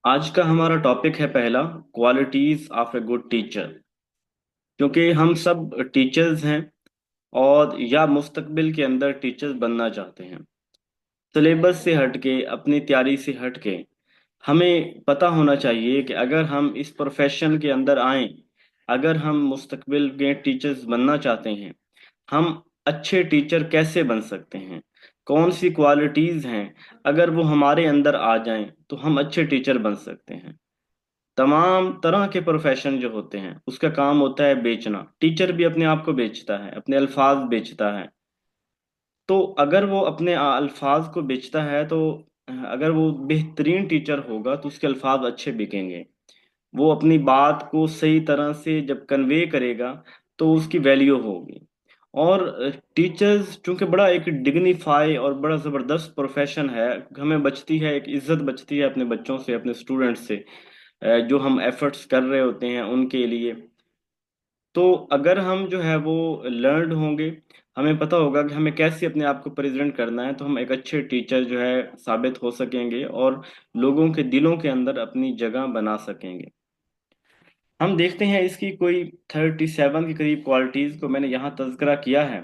आज का हमारा टॉपिक है पहला, qualities of a good teacher. क्योंकि हम सब टीचर्स हैं और या मुस्तकबिल के अंदर टीचर्स बनना चाहते हैं। सिलेबस से हटके, अपनी तैयारी से हटके हमें पता होना चाहिए कि अगर हम इस प्रोफेशन के अंदर आए, अगर हम मुस्तकबिल के टीचर्स बनना चाहते हैं, हम अच्छे टीचर कैसे बन सकते हैं, कौन सी क्वालिटीज हैं, अगर वो हमारे अंदर आ जाएं तो हम अच्छे टीचर बन सकते हैं। तमाम तरह के प्रोफेशन जो होते हैं उसका काम होता है बेचना। टीचर भी अपने आप को बेचता है, अपने अल्फाज बेचता है। तो अगर वो अपने अल्फाज को बेचता है तो अगर वो बेहतरीन टीचर होगा तो उसके अल्फाज अच्छे बिकेंगे। वो अपनी बात को सही तरह से जब कन्वे करेगा तो उसकी वैल्यू होगी। और टीचर्स चूंकि बड़ा एक डिग्निफाई और बड़ा ज़बरदस्त प्रोफेशन है, हमें बचती है, एक इज्जत बचती है अपने बच्चों से, अपने स्टूडेंट्स से, जो हम एफर्ट्स कर रहे होते हैं उनके लिए। तो अगर हम जो है वो लर्नड होंगे, हमें पता होगा कि हमें कैसे अपने आप को प्रेजेंट करना है, तो हम एक अच्छे टीचर जो है साबित हो सकेंगे और लोगों के दिलों के अंदर अपनी जगह बना सकेंगे। हम देखते हैं इसकी कोई 37 के करीब क्वालिटीज को मैंने यहाँ तज़किरा किया है।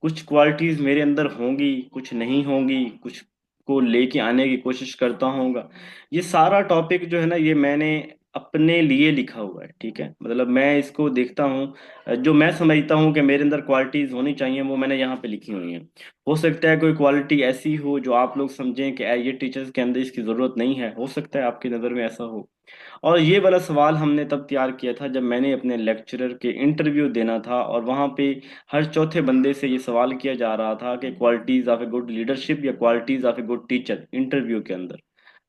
कुछ क्वालिटीज मेरे अंदर होंगी, कुछ नहीं होंगी, कुछ को लेके आने की कोशिश करता हूँगा। ये सारा टॉपिक जो है ना, ये मैंने अपने लिए लिखा हुआ है, ठीक है। मतलब मैं इसको देखता हूँ, जो मैं समझता हूँ कि मेरे अंदर क्वालिटीज होनी चाहिए वो मैंने यहाँ पे लिखी हुई हैं। हो सकता है कोई क्वालिटी ऐसी हो जो आप लोग समझें कि ये टीचर्स के अंदर इसकी ज़रूरत नहीं है, हो सकता है आपकी नज़र में ऐसा हो। और ये वाला सवाल हमने तब तैयार किया था जब मैंने अपने लेक्चरर के इंटरव्यू देना था, और वहाँ पे हर चौथे बंदे से ये सवाल किया जा रहा था कि qualities of a good leadership या qualities of a good teacher, interview के अंदर।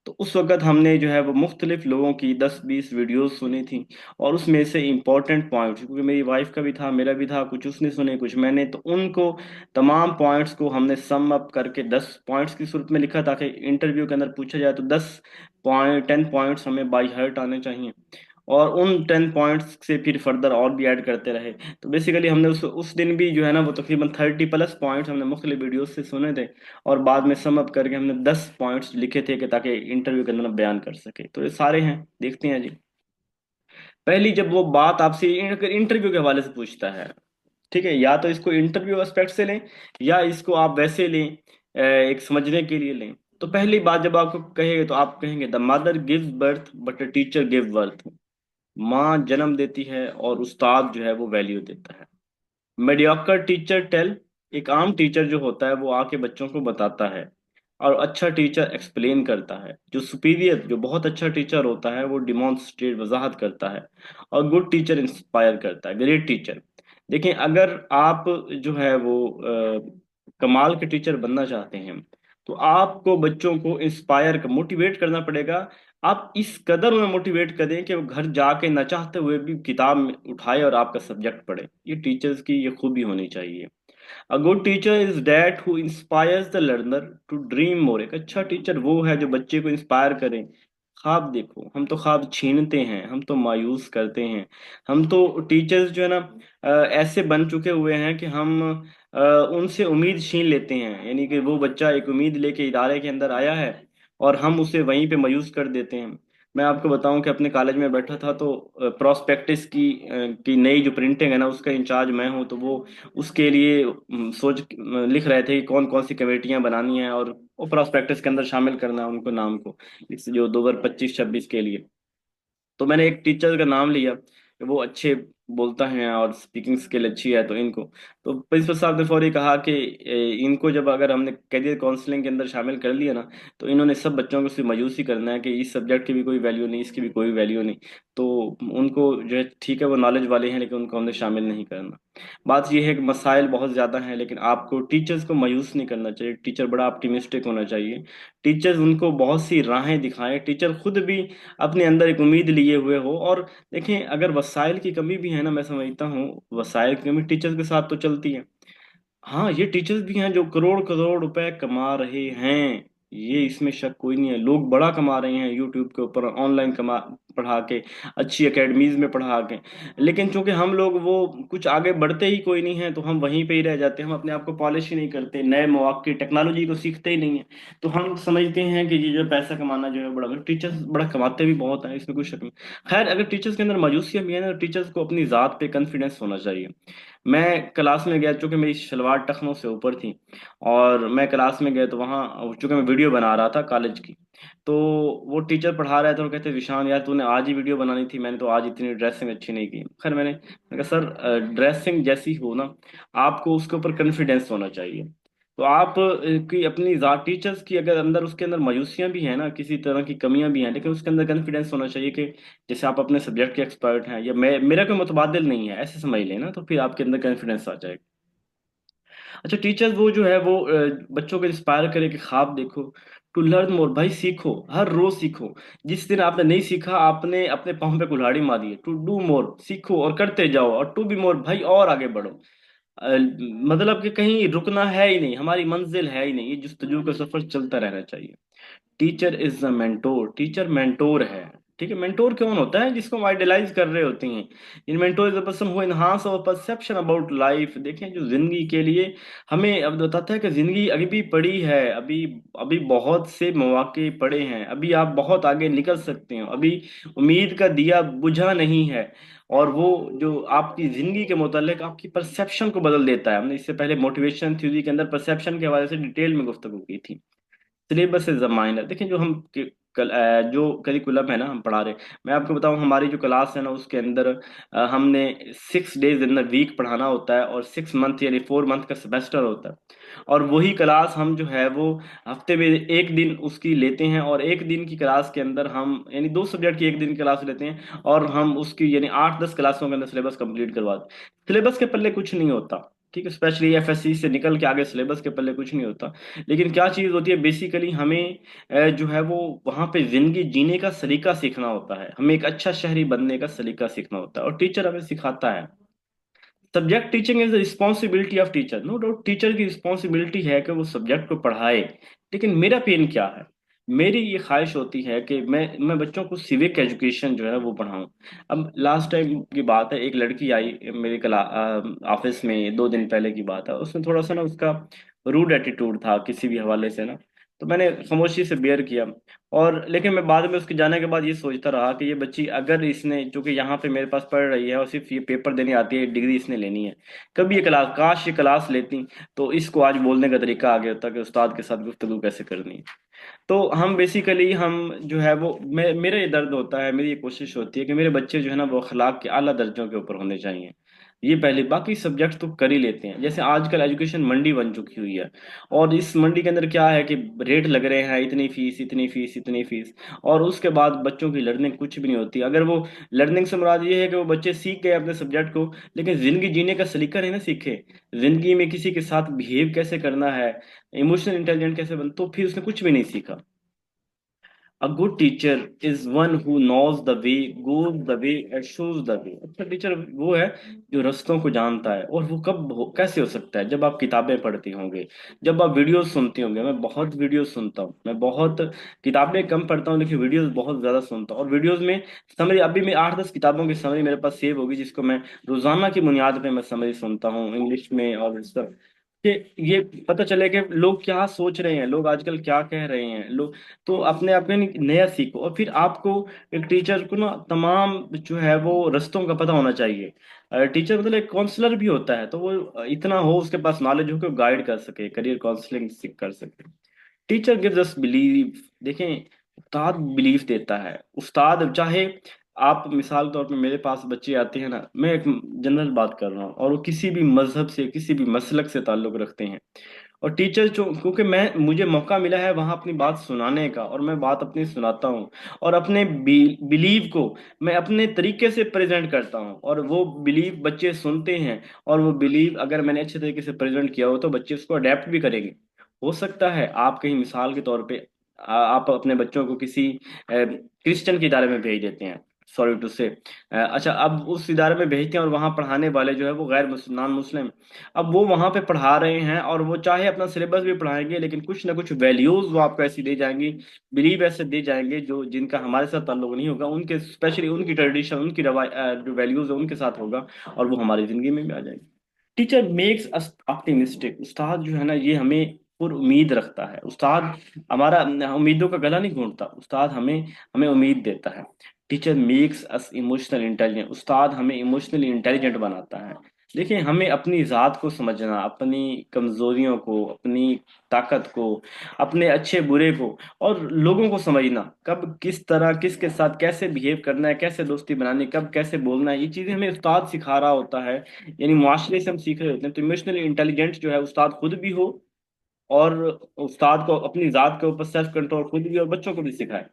तो उस वक्त हमने जो है वो मुख्तलिफ लोगों की 10-20 वीडियोस सुनी थी, और उसमें से इम्पोर्टेंट पॉइंट्स, क्योंकि मेरी वाइफ का भी था, मेरा भी था, कुछ उसने सुने कुछ मैंने, तो उनको तमाम पॉइंट्स को हमने सम अप करके 10 पॉइंट्स की सूरत में लिखा, ताकि इंटरव्यू के अंदर पूछा जाए तो 10 पॉइंट 10 पॉइंट्स हमें बाई हार्ट आने चाहिए। और उन 10 पॉइंट्स से फिर फर्दर और भी ऐड करते रहे। तो बेसिकली हमने उस दिन भी जो है ना वो तकरीबन 30+ पॉइंट्स हमने मुख्तलिफ वीडियोस से सुने थे, और बाद में सम अप करके हमने 10 पॉइंट्स लिखे थे कि ताकि इंटरव्यू के अंदर हम बयान कर सके। तो ये सारे हैं, देखते हैं जी। पहली जब वो बात आपसे इंटरव्यू के हवाले से पूछता है, ठीक है, या तो इसको इंटरव्यू एस्पेक्ट से लें या इसको आप वैसे लें, एक समझने के लिए लें। तो पहली बात जब आपको कहेंगे तो आप कहेंगे the mother gives birth but a teacher give birth. माँ जन्म देती है और उस्ताद जो है वो वैल्यू देता है। मीडियोकर टीचर टेल, एक आम टीचर जो होता है वो आके बच्चों को बताता है, और अच्छा टीचर एक्सप्लेन करता है। जो सुपीरियर, जो बहुत अच्छा टीचर होता है वो डिमॉन्स्ट्रेट, वजाहत करता है। और गुड टीचर इंस्पायर करता है, ग्रेट टीचर। देखिए, अगर आप जो है वो कमाल के टीचर बनना चाहते हैं तो आपको बच्चों को इंस्पायर, मोटिवेट करना पड़ेगा। आप इस कदर उन्हें मोटिवेट करें कि वो घर जाके न चाहते हुए भी किताब में उठाए और आपका सब्जेक्ट पढ़े। ये टीचर्स की ये खूबी होनी चाहिए। A good teacher is that who inspires the learner to dream more. एक अच्छा टीचर वो है जो बच्चे को इंस्पायर करे। ख्वाब देखो, हम तो ख्वाब छीनते हैं, हम तो मायूस करते हैं। हम तो टीचर्स जो है ना, ऐसे बन चुके हुए हैं कि हम अ, उनसे उम्मीद छीन लेते हैं। यानी कि वो बच्चा एक उम्मीद लेके इदारे के अंदर आया है और हम उसे वहीं पे मायूस कर देते हैं। मैं आपको बताऊं कि अपने कॉलेज में बैठा था तो प्रोस्पेक्टिस की नई जो प्रिंटिंग है ना, उसका इंचार्ज मैं हूं। तो वो उसके लिए लिख रहे थे कि कौन कौन सी कमेटियां बनानी है और वो प्रॉस्पेक्टस के अंदर शामिल करना है उनको, नाम को, इस जो 2025-26 के लिए। तो मैंने एक टीचर का नाम लिया कि वो अच्छे बोलता है और स्पीकिंग स्किल अच्छी है, तो इनको, तो प्रिंसिपल साहब ने फौरी कहा कि इनको जब अगर हमने करियर काउंसलिंग के अंदर शामिल कर लिया ना, तो इन्होंने सब बच्चों को सिर्फ मायूसी करना है कि इस सब्जेक्ट की भी कोई वैल्यू नहीं, इसकी भी कोई वैल्यू नहीं। तो उनको जो है, ठीक है वो नॉलेज वाले हैं लेकिन उनको हमने शामिल नहीं करना। बात यह है कि मसाइल बहुत ज़्यादा हैं, लेकिन आपको टीचर्स को मायूस नहीं करना चाहिए। टीचर बड़ा ऑप्टिमिस्टिक होना चाहिए। टीचर्स उनको बहुत सी राहें दिखाएं। टीचर खुद भी अपने अंदर एक उम्मीद लिए हुए हो। और देखें, अगर वसाइल की कमी भी है ना, मैं समझता हूँ वसाइल की कमी टीचर्स के साथ तो चलती है। हाँ, ये टीचर्स भी हैं जो करोड़ करोड़ रुपए कमा रहे हैं, ये इसमें शक कोई नहीं है। लोग बड़ा कमा रहे हैं यूट्यूब के ऊपर, ऑनलाइन कमा पढ़ा के, अच्छी एकेडमीज में पढ़ा के। लेकिन चूंकि हम लोग वो कुछ आगे बढ़ते ही कोई नहीं है, तो हम वहीं पे ही रह जाते हैं, हम अपने आप को पॉलिश ही नहीं करते, नए मौके की टेक्नोलॉजी को सीखते ही नहीं है। तो हम समझते हैं कि ये जो पैसा कमाना जो है बड़ा, टीचर्स बड़ा कमाते भी बहुत हैं, इसमें कुछ शक नहीं। खैर, अगर टीचर्स के अंदर मायूसियाँ भी है ना, तो टीचर्स को अपनी ज़ात पे कॉन्फिडेंस होना चाहिए। मैं क्लास में गया, चूंकि मेरी शलवार टखनों से ऊपर थी, और मैं क्लास में गया तो वहाँ चूंकि मैं वीडियो बना रहा था कॉलेज की, तो वो टीचर पढ़ा रहे थे और कहते, विशान यार तूने आज ही वीडियो बनानी थी, मैंने तो आज इतनी ड्रेसिंग अच्छी नहीं की। खैर, मैंने कहा सर, ड्रेसिंग जैसी हो ना, आपको उसके ऊपर कॉन्फिडेंस होना चाहिए। तो आप की अपनी जात, टीचर्स की अगर अंदर, उसके अंदर मायूसियां भी हैं ना, किसी तरह की कमियां भी हैं, लेकिन उसके अंदर कॉन्फिडेंस होना चाहिए कि जैसे आप अपने सब्जेक्ट के एक्सपर्ट हैं, या मेरा कोई मुतबादिल नहीं है, ऐसे समझ लें ना, तो फिर आपके अंदर कॉन्फिडेंस आ जाएगा। अच्छा, टीचर्स वो जो है वो बच्चों को इंस्पायर करे कि ख्वाब देखो, टू लर्न मोर, भाई सीखो, हर रोज सीखो। जिस दिन आपने नहीं सीखा, आपने अपने पाँव पे कुल्हाड़ी मारी है। टू डू मोर, सीखो और करते जाओ, और टू बी मोर, भाई और आगे बढ़ो। मतलब कि कहीं रुकना है ही नहीं, हमारी मंजिल है ही नहीं, ये जुस्तजू का सफर चलता रहना चाहिए। Teacher is a mentor, teacher mentor है। ठीक है, मेंटोर कौन होता है? जिसको हम आइडलाइज कर रहे होते हैं। In mentor is a person who enhance our perception about life. देखें, जो जिंदगी के लिए हमें अब बताता है कि जिंदगी अभी भी पड़ी है, अभी अभी बहुत से मौके पड़े हैं, अभी आप बहुत आगे निकल सकते हो, अभी उम्मीद का दिया बुझा नहीं है। और वो जो आपकी जिंदगी के मुतालिक आपकी परसेप्शन को बदल देता है। हमने इससे पहले मोटिवेशन थ्योरी के अंदर परसेप्शन के हवाले से डिटेल में गुफ्तगू की थी। Syllabus is a minor. देखिए, जो हम जो करिकुलम है ना हम पढ़ा रहे, मैं आपको बताऊं, हमारी जो क्लास है ना उसके अंदर हमने 6 डेज इन द वीक पढ़ाना होता है, और 6 मंथ यानी 4 मंथ का सेमेस्टर होता है। और वही क्लास हम जो है वो हफ्ते में एक दिन उसकी लेते हैं, और एक दिन की क्लास के अंदर हम यानी 2 सब्जेक्ट की एक दिन की क्लास लेते हैं, और हम उसकी यानी 8-10 क्लासों के अंदर सिलेबस कंप्लीट करवाते हैं। सिलेबस के पल्ले कुछ नहीं होता, ठीक है, स्पेशली एफएससी से निकल के आगे सिलेबस के पल्ले कुछ नहीं होता। लेकिन क्या चीज़ होती है, बेसिकली हमें जो है वो वहाँ पे जिंदगी जीने का सलीका सीखना होता है, हमें एक अच्छा शहरी बनने का सलीका सीखना होता है, और टीचर हमें सिखाता है। Subject teaching is the responsibility of teacher, no doubt teacher की रिस्पॉन्सिबिलिटी है कि वो सब्जेक्ट को पढ़ाए। लेकिन मेरा पेन क्या है, मेरी ये ख्वाहिश होती है कि मैं बच्चों को सिविक एजुकेशन जो है वो पढ़ाऊं। अब लास्ट टाइम की बात है, एक लड़की आई मेरे कला ऑफिस में 2 दिन पहले की बात है, उसमें थोड़ा सा ना उसका रूड एटीट्यूड था किसी भी हवाले से ना, तो मैंने खामोशी से बेयर किया। और लेकिन मैं बाद में उसके जाने के बाद ये सोचता रहा कि ये बच्ची अगर इसने, जो कि यहाँ पे मेरे पास पढ़ रही है और सिर्फ ये पेपर देने आती है, डिग्री इसने लेनी है, कभी ये क्लास, काश ये क्लास लेती, तो इसको आज बोलने का तरीका आ गया होता कि उस्ताद के साथ गुफ्तगू कैसे करनी है। तो हम बेसिकली हम जो है वो, मेरा ये दर्द होता है, मेरी ये कोशिश होती है कि मेरे बच्चे जो है ना वो अखलाक के आला दर्जों के ऊपर होने चाहिए। ये पहले, बाकी सब्जेक्ट तो कर ही लेते हैं। जैसे आजकल एजुकेशन मंडी बन चुकी हुई है, और इस मंडी के अंदर क्या है कि रेट लग रहे हैं, इतनी फीस, इतनी फीस, इतनी फीस, और उसके बाद बच्चों की लर्निंग कुछ भी नहीं होती। अगर वो लर्निंग से मुराद ये है कि वो बच्चे सीख गए अपने सब्जेक्ट को, लेकिन जिंदगी जीने का सलीका नहीं ना सीखे, जिंदगी में किसी के साथ बिहेव कैसे करना है, इमोशनल इंटेलिजेंट कैसे बन, तो फिर उसने कुछ भी नहीं सीखा। A good teacher is one who knows the way, goes the way, and shows the way। अच्छा टीचर वो है जो रास्तों को जानता है। और वो कैसे हो सकता है? जब आप किताबें पढ़ते होंगे, जब आप वीडियोस सुनते होंगे। मैं बहुत वीडियोस सुनता हूँ, मैं बहुत, किताबें कम पढ़ता हूँ लेकिन वीडियोस बहुत ज्यादा सुनता हूँ। और वीडियोस में समरी, अभी मैं 8-10 किताबों की समरी मेरे पास सेव होगी, जिसको मैं रोजाना की बुनियाद पे मैं समरी सुनता हूँ इंग्लिश में और सब, कि ये पता चले कि लोग क्या सोच रहे हैं, लोग आजकल क्या कह रहे हैं लोग। तो अपने आप में नया सीखो, और फिर आपको, एक टीचर को ना तमाम जो है वो रस्तों का पता होना चाहिए। टीचर मतलब एक काउंसलर भी होता है, तो वो इतना हो उसके पास नॉलेज हो कि वो गाइड कर सके, करियर काउंसलिंग कर सके। Teacher gives us believe. देखें, उस्ताद बिलीफ देता है। उस्ताद चाहे, आप मिसाल के तौर पे मेरे पास बच्चे आते हैं ना, मैं एक जनरल बात कर रहा हूँ, और वो किसी भी मजहब से, किसी भी मसलक से ताल्लुक रखते हैं, और टीचर जो, क्योंकि मैं, मुझे मौका मिला है वहां अपनी बात सुनाने का, और मैं बात अपनी सुनाता हूँ, और अपने बिलीव को मैं अपने तरीके से प्रेजेंट करता हूँ, और वो बिलीव बच्चे सुनते हैं। और वो बिलीव अगर मैंने अच्छे तरीके से प्रेजेंट किया हो तो बच्चे उसको अडेप्ट भी करेंगे। हो सकता है आप कहीं मिसाल के तौर पे आप अपने बच्चों को किसी क्रिश्चियन के इदारे में भेज देते हैं, सॉरी टू से। अच्छा, अब उस इदारे में भेजते हैं और वहाँ पढ़ाने वाले जो है वो गैर नॉन मुस्लिम। अब वो वहाँ पे पढ़ा रहे हैं और वो चाहे अपना सिलेबस भी पढ़ाएंगे, लेकिन कुछ ना कुछ वैल्यूज वो आपको ऐसी दे जाएंगी, बिलीव ऐसे दे जाएंगे जो जिनका हमारे साथ ताल्लुक नहीं होगा, उनके स्पेशली उनकी ट्रेडिशन, उनकी जो वैल्यूज है उनके साथ होगा, और वो हमारी जिंदगी में भी आ जाएंगे। Teacher makes us optimistic. उस्ताद जो है ना, ये हमें पुर उम्मीद रखता है। उस्ताद हमारा उम्मीदों का गला नहीं घोंटता। उस्ताद हमें हमें उम्मीद देता है। Teacher makes us emotional intelligent. उस्ताद हमें इमोशनली इंटेलिजेंट बनाता है। देखिए, हमें अपनी ज़ात को समझना, अपनी कमजोरियों को, अपनी ताकत को, अपने अच्छे बुरे को, और लोगों को समझना, कब किस तरह किसके साथ कैसे बिहेव करना है, कैसे दोस्ती बनानी, कब कैसे बोलना है, ये चीज़ें हमें उस्ताद सिखा रहा होता है। यानी मुआशरे से हम सीख रहे होते हैं। तो इमोशनली इंटेलिजेंट जो है उस्ताद खुद भी हो, और उस्ताद को अपनी जात के ऊपर सेल्फ कंट्रोल खुद भी और बच्चों को भी सिखाए।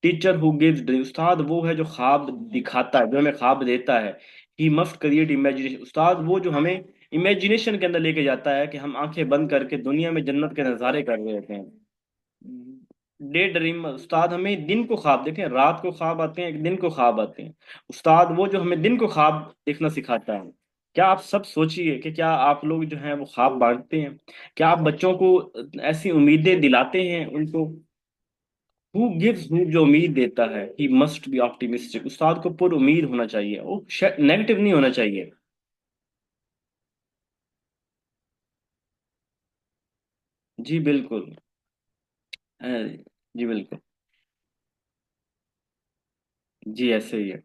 Teacher who gives dream. उस्ताद वो है जो ख्वाब दिखाता है, जो हमें ख्वाब देता है। He must create imagination. उस्ताद वो जो हमें इमेजिनेशन के अंदर लेके जाता है कि हम आंखें बंद करके दुनिया में जन्नत के नज़ारे कर रहे होते हैं। Day dream. उस्ताद हमें दिन को ख्वाब, देखें, रात को ख्वाब आते हैं, एक दिन को ख्वाब आते हैं। उस्ताद वो जो हमें दिन को ख्वाब देखना सिखाता है। क्या आप सब सोचिए कि क्या आप लोग जो हैं वो ख्वाब बांटते हैं? क्या आप बच्चों को ऐसी उम्मीदें दिलाते हैं उनको? हु गिव्स, हु जो उम्मीद देता है, ही मस्ट बी ऑप्टिमिस्टिक। उस्ताद को पुर उम्मीद होना चाहिए, वो नेगेटिव नहीं होना चाहिए। जी बिल्कुल। अ, जी बिल्कुल। जी ऐसे ही है।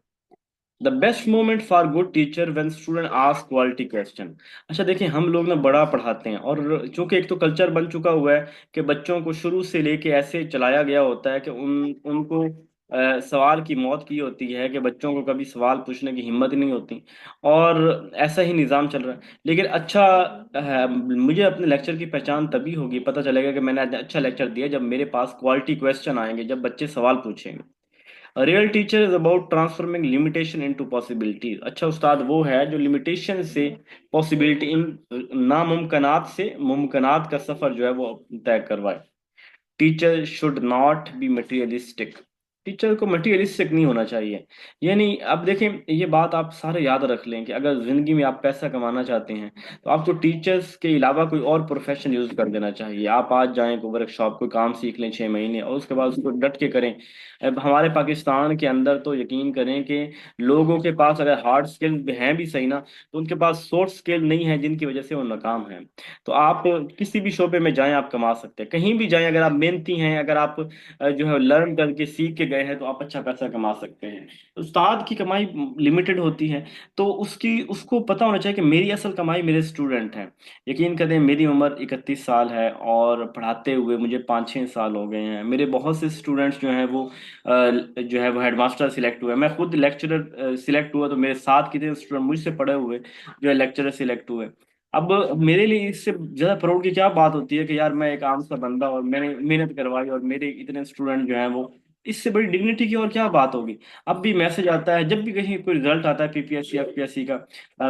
The best moment for good teacher when student ask quality question. अच्छा देखिए, हम लोग ना बड़ा पढ़ाते हैं, और चूंकि एक तो कल्चर बन चुका हुआ है कि बच्चों को शुरू से लेके ऐसे चलाया गया होता है कि उनको सवाल की मौत की होती है, कि बच्चों को कभी सवाल पूछने की हिम्मत ही नहीं होती। और ऐसा ही निज़ाम चल रहा है। लेकिन अच्छा, मुझे अपने लेक्चर की पहचान तभी होगी, पता चलेगा कि मैंने आज अच्छा लेक्चर दिया जब मेरे पास क्वालिटी क्वेश्चन आएंगे, जब बच्चे सवाल पूछेंगे। Real teacher is about transforming limitation into possibilities. अच्छा उस्ताद वो है जो लिमिटेशन से पॉसिबिलिटी, इन नामुमकिनात से मुमकिनात का सफर जो है वो तय करवाए। Teacher should not be materialistic. Teacher को मटेरियलिस्टिक नहीं होना चाहिए। यानी अब देखें, ये बात आप सारे याद रख लें कि अगर जिंदगी में आप पैसा कमाना चाहते हैं, तो आपको टीचर्स के अलावा कोई और प्रोफेशन यूज कर देना चाहिए। आप आज जाएं कोई वर्कशॉप, कोई काम सीख लें 6 महीने, और उसके बाद उसको डट के करें। अब हमारे पाकिस्तान के अंदर तो यकीन करें कि लोगों के पास अगर हार्ड स्किल हैं भी सही ना, तो उनके पास सॉफ्ट स्किल नहीं है, जिनकी वजह से वो नाकाम है। तो आप किसी भी शोबे में जाएं, आप कमा सकते हैं। कहीं भी जाएं, अगर आप मेहनती हैं, अगर आप जो है लर्न करके सीख के गए हैं, तो आप अच्छा पैसा कमा सकते हैं। उस्ताद की कमाई लिमिटेड होती है, तो उसकी उसको पता होना चाहिए कि मेरी असल कमाई मेरे स्टूडेंट हैं। यकीन करें, मेरी उम्र 31 साल है और पढ़ाते हुए मुझे 5-6 साल हो गए हैं। मेरे बहुत से स्टूडेंट्स जो हैं वो जो है वो हेडमास्टर सिलेक्ट हुए। मैं खुद लेक्चरर सिलेक्ट हुआ, तो मेरे साथ कितने स्टूडेंट मुझसे पढ़े हुए जो है लेक्चरर सिलेक्ट हुए। अब मेरे लिए इससे ज्यादा प्राउड की क्या बात होती है कि यार मैं एक आम सा बंदा, और मैंने मेहनत करवाई, और मेरे इतने स्टूडेंट जो हैं वो, इससे बड़ी डिग्निटी की और क्या बात होगी। अब भी मैसेज आता है, जब भी कहीं कोई रिजल्ट आता है पीपीएससी एफपीएससी का,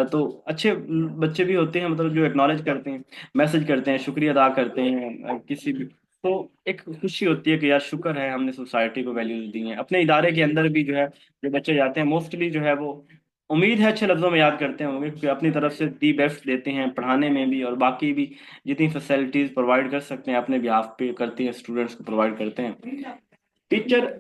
तो अच्छे बच्चे भी होते हैं, मतलब जो एक्नॉलेज करते हैं, मैसेज करते हैं, शुक्रिया अदा करते हैं, किसी भी। तो एक खुशी होती है कि यार शुक्र है हमने सोसाइटी को वैल्यूज दी हैं। अपने इदारे के अंदर भी जो है, जो बच्चे जाते हैं मोस्टली जो है वो, उम्मीद है अच्छे लफ्जों में याद करते होंगे, क्योंकि अपनी तरफ से दी बेस्ट देते हैं पढ़ाने में भी, और बाकी भी जितनी फैसिलिटीज प्रोवाइड कर सकते हैं अपने बिहाफ पे करते हैं, स्टूडेंट्स को प्रोवाइड करते हैं। Teacher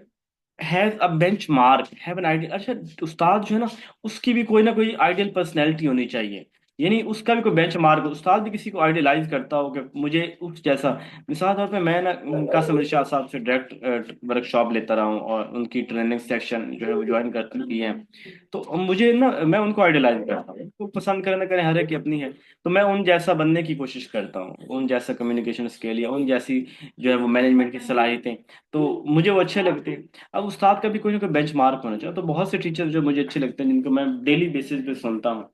has a bench mark, have an ideal. अच्छा, उस्ताद जो है ना, उसकी भी कोई ना कोई आइडियल पर्सनैलिटी होनी चाहिए। यानी उसका भी कोई बेंच मार्क, उस्ताद भी किसी को आइडियलाइज करता हो कि मुझे उस जैसा। मिसाल तौर पे मैं ना कासिम अली शाह साहब से डायरेक्ट वर्कशॉप लेता रहा हूँ, और उनकी ट्रेनिंग सेक्शन जो है वो ज्वाइन कर की है। तो मुझे ना, मैं उनको आइडियलाइज करता हूँ। उनको पसंद करना करें, हर एक की अपनी है। तो मैं उन जैसा बनने की कोशिश करता हूँ, उन जैसा कम्युनिकेशन स्किल या उन जैसी जो है वो मैनेजमेंट की सलाहियतें, तो मुझे वो अच्छे लगते हैं। अब उस्ताद का भी कोई ना कोई बेंच मार्क होना चाहिए। तो बहुत से टीचर जो मुझे अच्छे लगते हैं, जिनको मैं डेली बेसिस पे सुनता हूँ।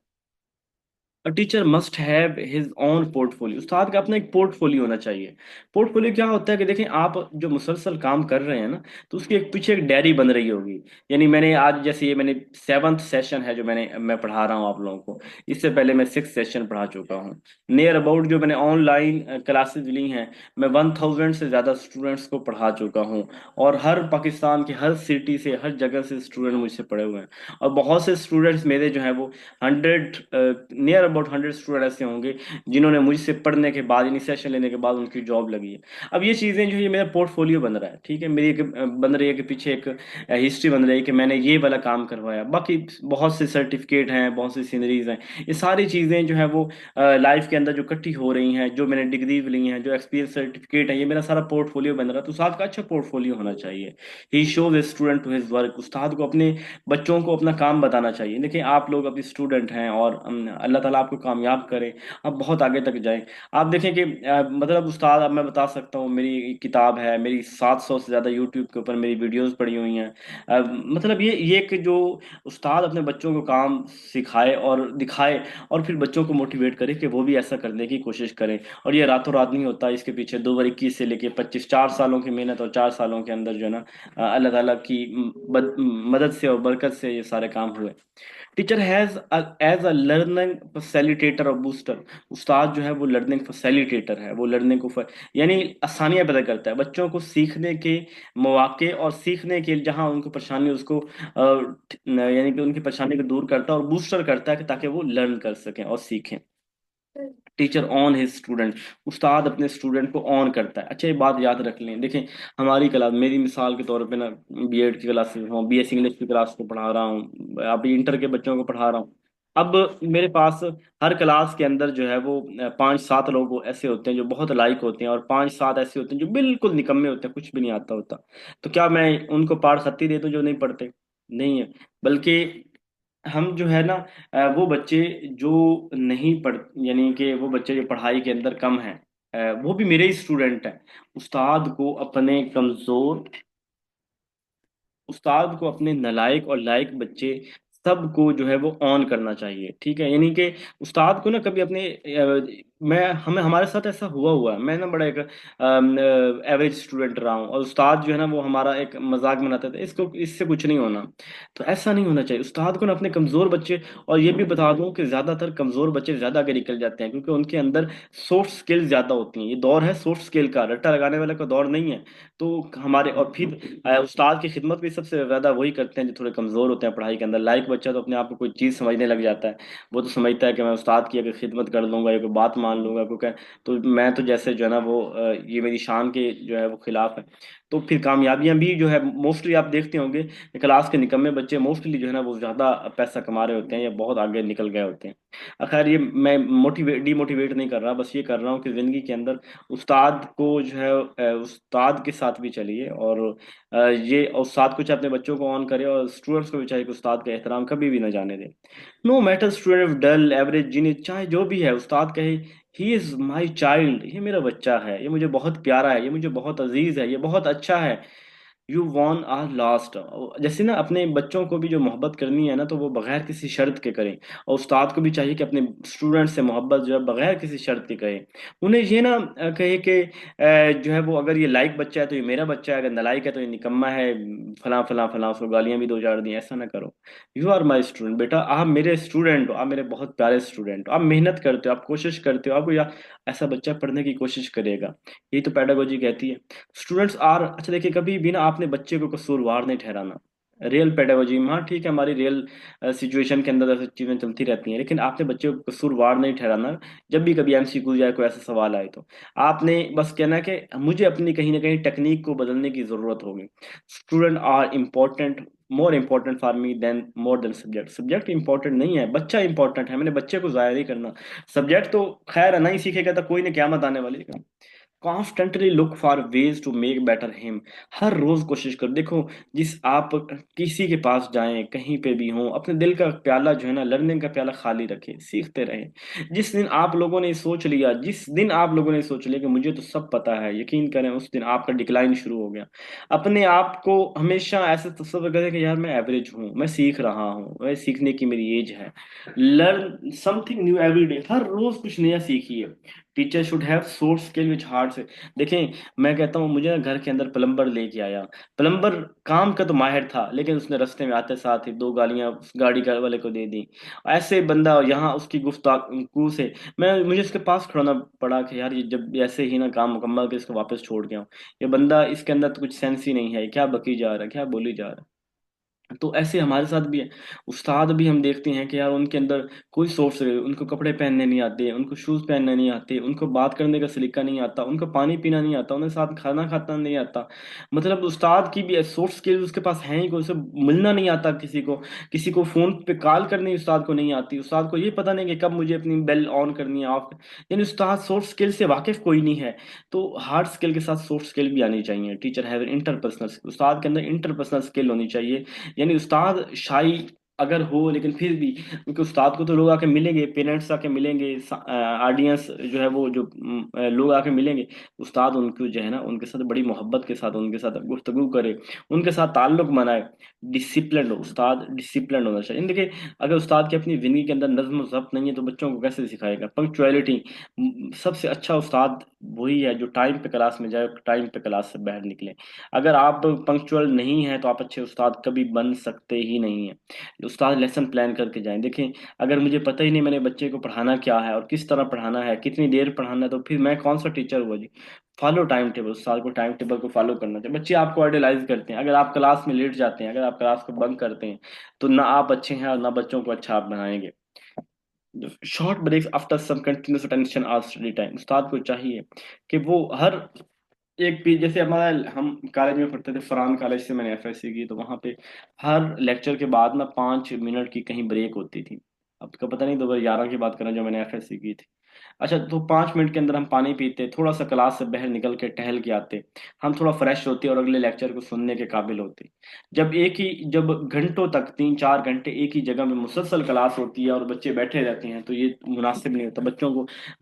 Teacher must have his own portfolio. उस्ताद का अपना एक पोर्टफोलियो होना चाहिए। पोर्टफोलियो क्या होता है कि देखें, आप जो मुसलसल काम कर रहे हैं ना, तो उसके एक पीछे एक डायरी बन रही होगी। यानी मैंने आज, जैसे ये मैंने सेवन्थ सेशन है जो मैं पढ़ा रहा हूँ आप लोगों को। इससे पहले मैं सिक्स सेशन पढ़ा चुका हूँ। नियर अबाउट जो मैंने ऑनलाइन क्लासेज ली हैं, मैं 1000 से ज़्यादा स्टूडेंट्स को पढ़ा चुका हूँ। और हर पाकिस्तान के हर सिटी से, हर जगह से स्टूडेंट मुझसे पढ़े हुए हैं। और बहुत से स्टूडेंट्स मेरे जो हैं वो 100 स्टूडेंट ऐसे होंगे जिन्होंने मुझसे पढ़ने के बाद, यानी सेशन लेने के बाद उनकी जॉब लगी है। अब ये चीज़ें जो है, ये मेरा पोर्टफोलियो बन रहा है। ठीक है, मेरी एक बन रही है कि पीछे एक हिस्ट्री बन रही है कि मैंने ये वाला काम करवाया। बाकी बहुत से सर्टिफिकेट हैं, बहुत सी सीनरीज हैं। ये सारी चीज़ें जो है वो लाइफ के अंदर जो इकट्ठी हो रही हैं, जो मैंने डिग्री ली हैं, जो एक्सपीरियंस सर्टिफिकेट है, ये मेरा सारा पोर्टफोलियो बन रहा है। तो साथ का अच्छा पोर्टफोलियो होना चाहिए। He shows a student to his work. उस्ताद को अपने बच्चों को अपना काम बताना चाहिए। देखिए, आप लोग अभी स्टूडेंट हैं और अल्लाह ताला आपको कामयाब करे, आप बहुत आगे तक जाएं। आप देखें कि मतलब उस्ताद, अब मैं बता सकता हूँ, मेरी एक किताब है, मेरी 700 से ज़्यादा यूट्यूब के ऊपर मेरी वीडियोस पड़ी हुई हैं। मतलब ये कि जो उस्ताद अपने बच्चों को काम सिखाए और दिखाए, और फिर बच्चों को मोटिवेट करे कि वो भी ऐसा करने की कोशिश करें। और ये रातों रात नहीं होता, इसके पीछे 2021 से लेके 25, 4 सालों की मेहनत, और 4 सालों के अंदर जो है ना, अल्लाह ताला की मदद से और बरकत से ये सारे काम हुए। Teacher has as a learning facilitator और बूस्टर। उस्ताद जो है वो लर्निंग फैसिलिटेटर है। वो लर्निंग को यानी आसानियां पैदा करता है बच्चों को सीखने के मौके, और सीखने के जहां उनको परेशानी, उसको यानी कि उनकी परेशानी को दूर करता है और बूस्टर करता है कि ताकि वो लर्न कर सकें और सीखें। Teacher on his student. उस्ताद अपने स्टूडेंट को ऑन करता है। अच्छा, ये बात याद रख लें। देखें, हमारी क्लास, मेरी मिसाल के तौर पे ना, बीएड की क्लास हूँ, बीएससी इंग्लिश की क्लास को पढ़ा रहा हूँ, अभी इंटर के बच्चों को पढ़ा रहा हूँ। अब मेरे पास हर क्लास के अंदर जो है वो 5-7 लोग ऐसे होते हैं जो बहुत लाइक होते हैं, और 5-7 ऐसे होते हैं जो बिल्कुल निकम्मे होते हैं, कुछ भी नहीं आता होता। तो क्या मैं उनको पाठ खत्ती दे दूं जो नहीं पढ़ते? नहीं है। बल्कि हम जो है ना, वो बच्चे जो नहीं पढ़, यानी कि वो बच्चे जो पढ़ाई के अंदर कम हैं, वो भी मेरे ही स्टूडेंट हैं। उस्ताद को अपने कमजोर, उस्ताद को अपने नालायक और लायक बच्चे सबको जो है वो ऑन करना चाहिए। ठीक है, यानी कि उस्ताद को ना कभी अपने मैं हमें हमारे साथ ऐसा हुआ है। मैं ना बड़ा एक एवरेज स्टूडेंट रहा हूँ, और उस्ताद जो है ना वो हमारा एक मजाक बनाते थे, इसको इससे कुछ नहीं होना। तो ऐसा नहीं होना चाहिए। उस्ताद को ना अपने कमजोर बच्चे, और ये भी बता दूं कि ज्यादातर कमजोर बच्चे ज्यादा आगे निकल जाते हैं, क्योंकि उनके अंदर सॉफ्ट स्किल ज्यादा होती हैं। ये दौर है सॉफ्ट स्किल का, रट्टा लगाने वाले का दौर नहीं है। तो हमारे, और फिर उस्ताद की खिदमत भी सबसे ज्यादा वही करते हैं जो थोड़े कमजोर होते हैं पढ़ाई के अंदर। लाइक बच्चा तो अपने आप को कोई चीज समझने लग जाता है। वो तो समझता है कि मैं उस्ताद की अगर खिदमत कर लूंगा या कोई बात मान लूंगा, क्योंकि तो मैं तो जैसे जो है ना वो ये मेरी शान के जो है वो खिलाफ है। तो फिर कामयाबियां भी जो है, मोस्टली आप देखते होंगे कि क्लास के निकम्मे बच्चे मोस्टली जो है ना वो ज्यादा पैसा कमा रहे होते हैं या बहुत आगे निकल गए होते हैं। खैर, ये मैं डिमोटिवेट नहीं कर रहा, बस ये कर रहा हूँ कि जिंदगी के अंदर उस्ताद को जो है, उस्ताद के साथ भी चलिए, और ये उस्ताद को चाहे अपने बच्चों को ऑन करे, और स्टूडेंट्स को भी चाहिए कि उस्ताद का एहतराम कभी भी ना जाने दें। नो मैटर स्टूडेंट डल एवरेज जीनियस, चाहे जो भी है, उस्ताद कहे ही इज माई चाइल्ड, ये मेरा बच्चा है, ये मुझे बहुत प्यारा है, ये मुझे बहुत अजीज है, ये बहुत अच्छा है। You won are last. जैसे ना अपने बच्चों को भी जो मोहब्बत करनी है ना, तो वो बगैर किसी शर्त के करें। और उस्ताद को भी चाहिए कि अपने स्टूडेंट से मोहब्बत जो है बगैर किसी शर्त के करें। उन्हें ये ना कहे कि जो है वो, अगर ये लायक बच्चा है तो ये मेरा बच्चा है, अगर नालायक है तो ये निकम्मा है, फला फला फला, उसको गालियां भी दो चार दी। ऐसा ना करो। यू आर माई स्टूडेंट, बेटा आप मेरे स्टूडेंट हो, आप मेरे बहुत प्यारे स्टूडेंट हो, आप मेहनत करते हो, आप कोशिश करते हो, आपको ऐसा बच्चा पढ़ने की कोशिश करेगा। यही तो पेडागोजी कहती है। स्टूडेंट्स आर, अच्छा देखिए, कभी भी ना आपने बच्चे को कसूरवार नहीं ठहराना। रियल पेडागोजी में, हाँ ठीक है, हमारी रियल सिचुएशन के अंदर ऐसी चीजें चलती रहती हैं, लेकिन आपने बच्चे को कसूरवार नहीं ठहराना। जब भी कभी एमसीक्यू या कोई ऐसा सवाल आए तो आपने बस कहना है कि मुझे अपनी कहीं ना कहीं टेक्निक को बदलने की जरूरत होगी। Student are important, more important for me than, more than subject. Subject important नहीं है, बच्चा इंपॉर्टेंट है। मैंने बच्चे को जाया नहीं करना। सब्जेक्ट तो खैर नहीं सीखेगा तो कोई नहीं, क्यामत आने वाली है। Constantly look for ways to make better him. हर रोज कोशिश कर देखो, जिस आप किसी के पास जाएं, कहीं पे भी हो, अपने दिल का प्याला जो है ना, लर्निंग का प्याला खाली रखें, सीखते रहें। जिस दिन आप लोगों ने सोच लिया कि मुझे तो सब पता है, यकीन करें उस दिन आपका डिक्लाइन शुरू हो गया। अपने आप को हमेशा ऐसे तस्वीर करें कि यार मैं एवरेज हूँ, मैं सीख रहा हूँ, मैं सीखने की मेरी एज है। Learn something new every day, हर रोज कुछ नया सीखिए। Teacher should have source skill which hard से। देखें, मैं कहता हूँ, मुझे ना घर के अंदर प्लम्बर लेके आया। प्लम्बर काम का तो माहिर था, लेकिन उसने रास्ते में आते साथ ही दो गालियां उस गाड़ी का वाले को दे दी। ऐसे बंदा यहाँ उसकी गुफ्तागू से मुझे उसके पास खड़ोना पड़ा कि यार ये जब ऐसे ही ना काम मुकम्मल के इसको वापस छोड़ गया हूँ। ये बंदा, इसके अंदर तो कुछ सेंस ही नहीं है, क्या बकी जा रहा है, क्या बोली जा रहा है। तो ऐसे हमारे साथ भी है। उस्ताद भी हम देखते हैं कि यार उनके अंदर कोई सोर्स है, उनको कपड़े पहनने नहीं आते, उनको शूज पहनने नहीं आते, उनको बात करने का सलीका नहीं आता, उनको पानी पीना नहीं आता, उन्हें साथ खाना खाता नहीं आता। मतलब उस्ताद की भी सोर्स स्किल्स उसके पास हैं ही कोई, उसे मिलना नहीं आता किसी को फोन पे कॉल करनी उस्ताद को नहीं आती, उस्ताद को ये पता नहीं कि कब मुझे अपनी बेल ऑन करनी है, ऑफ। यानी उस्ताद सोर्स स्किल से वाकिफ कोई नहीं है। तो हार्ड स्किल के साथ सॉफ्ट स्किल भी आनी चाहिए। टीचर हैव इंटरपर्सनल, उस्ताद के अंदर इंटरपर्सनल स्किल होनी चाहिए। यानी उस्ताद शाई अगर हो, लेकिन फिर भी, क्योंकि उस्ताद को तो लोग आके मिलेंगे, पेरेंट्स आके मिलेंगे, ऑडियंस जो है वो जो लोग आके मिलेंगे। उस्ताद उनको जो है ना, उनके साथ बड़ी मोहब्बत के साथ उनके साथ गुफ्तगू करे, उनके साथ ताल्लुक बनाए। डिसिप्लिन हो उस्ताद, डिसिप्लिन होना चाहिए। देखिए, अगर उस्ताद की अपनी जिंदगी के अंदर नज्म ज़ब्त नहीं है तो बच्चों को कैसे सिखाएगा पंक्चुअलिटी। सबसे अच्छा उस्ताद वही है जो टाइम पे क्लास में जाए, टाइम पे क्लास से बाहर निकले। अगर आप पंक्चुअल नहीं हैं तो आप अच्छे उस्ताद कभी बन सकते ही नहीं हैं। उस्ताद लेसन प्लान करके जाएं। देखें, अगर मुझे पता ही नहीं मैंने बच्चे को पढ़ाना क्या है और किस तरह पढ़ाना है, कितनी देर पढ़ाना है, तो फिर मैं कौन सा टीचर हुआ जी। फॉलो टाइम टेबल, उस्ताद को टाइम टेबल को फॉलो करना चाहिए। बच्चे आपको आइडलाइज करते हैं। अगर आप क्लास में लेट जाते हैं, अगर आप क्लास को बंक करते हैं, तो ना आप अच्छे हैं और ना बच्चों को अच्छा आप बनाएंगे। Short breaks after some continuous attention hour study time, उस्ताद को चाहिए कि वो हर एक भी, जैसे हमारा हम कॉलेज में पढ़ते थे, फरहान कॉलेज से मैंने एफएससी की, तो वहाँ पे हर लेक्चर के बाद ना 5 मिनट की कहीं ब्रेक होती थी। अब तो पता नहीं 2011 की बात करना जब मैंने एफएससी की थी। अच्छा, तो 5 मिनट के अंदर हम पानी पीते, थोड़ा सा क्लास से बाहर निकल के टहल के आते, हम थोड़ा फ्रेश होते और अगले लेक्चर को सुनने के काबिल होते। जब घंटों तक 3-4 घंटे एक ही जगह में मुसलसल क्लास होती है और बच्चे बैठे रहते हैं, तो ये मुनासिब नहीं होता।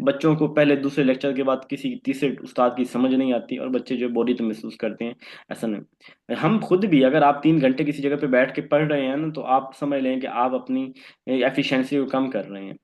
बच्चों को पहले दूसरे लेक्चर के बाद किसी तीसरे उस्ताद की समझ नहीं आती और बच्चे जो बोरियत महसूस करते हैं। ऐसा नहीं, हम खुद भी अगर आप 3 घंटे किसी जगह पे बैठ के पढ़ रहे हैं ना, तो आप समझ लें कि आप अपनी एफिशिएंसी को कम कर रहे हैं।